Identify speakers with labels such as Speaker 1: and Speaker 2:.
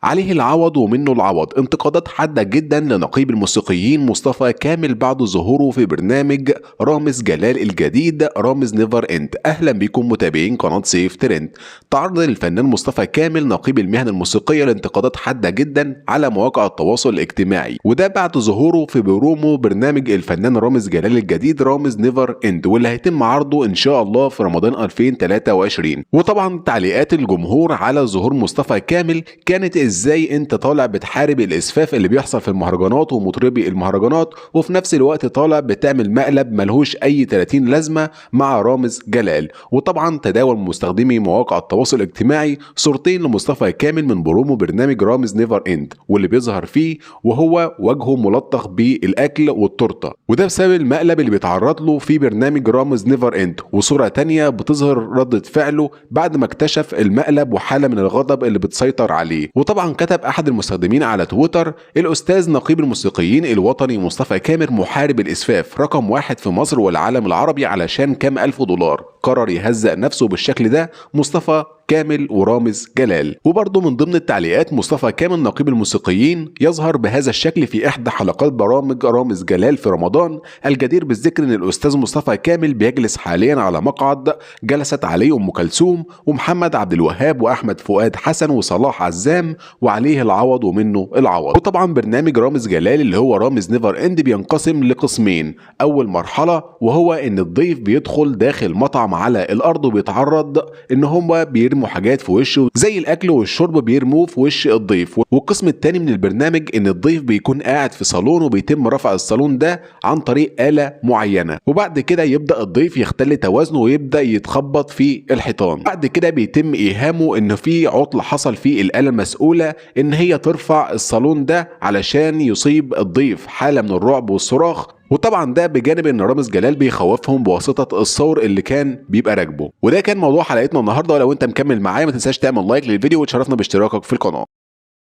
Speaker 1: عليه العوض ومنه العوض. انتقادات حادة جدا لنقيب الموسيقيين مصطفى كامل بعد ظهوره في برنامج رامز جلال الجديد رامز نيفر اند. اهلا بكم متابعين قناة سيف ترند. تعرض الفنان مصطفى كامل نقيب المهنة الموسيقية لانتقادات حادة جدا على مواقع التواصل الاجتماعي، وده بعد ظهوره في برومو برنامج الفنان رامز جلال الجديد رامز نيفر اند، واللي هيتم عرضه ان شاء الله في رمضان 2023. وطبعا تعليقات الجمهور على ظهور مصطفى كامل كانت ازاي انت طالع بتحارب الاسفاف اللي بيحصل في المهرجانات ومطربي المهرجانات، وفي نفس الوقت طالع بتعمل مقلب ملهوش اي 30 لازمه مع رامز جلال. وطبعا تداول مستخدمي مواقع التواصل الاجتماعي صورتين لمصطفى كامل من برومو برنامج رامز نيفر اند، واللي بيظهر فيه وهو وجهه ملطخ بالاكل والتورته، وده بسبب المقلب اللي بيتعرض له في برنامج رامز نيفر اند. وصوره تانية بتظهر ردة فعله بعد ما اكتشف المقلب وحاله من الغضب اللي بتسيطر عليه. وطبعا كتب احد المستخدمين على تويتر: الاستاذ نقيب الموسيقيين الوطني مصطفى كامل محارب الاسفاف رقم 1 في مصر والعالم العربي، علشان كام الف دولار قرر يهزأ نفسه بالشكل ده مصطفى كامل ورامز جلال. وبرضه من ضمن التعليقات مصطفى كامل نقيب الموسيقيين يظهر بهذا الشكل في احدى حلقات برامج رامز جلال في رمضان. الجدير بالذكر ان الاستاذ مصطفى كامل بيجلس حاليا على مقعد جلست عليه ام كلثوم ومحمد عبد الوهاب واحمد فؤاد حسن وصلاح عزام، وعليه العوض ومنه العوض. وطبعا برنامج رامز جلال اللي هو رامز نيفر اند بينقسم لقسمين. اول مرحله وهو ان الضيف بيدخل داخل مطعم على الارض وبيتعرض ان هم بيرموا حاجات في وشه زي الاكل والشرب بيرموه في وش الضيف. والقسم الثاني من البرنامج ان الضيف بيكون قاعد في صالون وبيتم رفع الصالون ده عن طريق آلة معينة، وبعد كده يبدأ الضيف يختل توازنه ويبدأ يتخبط في الحيطان. بعد كده بيتم ايهامه ان في عطل حصل في الآلة المسؤولة ان هي ترفع الصالون ده علشان يصيب الضيف حالة من الرعب والصراخ. وطبعا ده بجانب ان رامز جلال بيخوفهم بواسطه الصور اللي كان بيبقى راكبه. وده كان موضوع حلقتنا النهارده، ولو انت مكمل معايا ما تنساش تعمل لايك للفيديو وتشرفنا باشتراكك في القناه.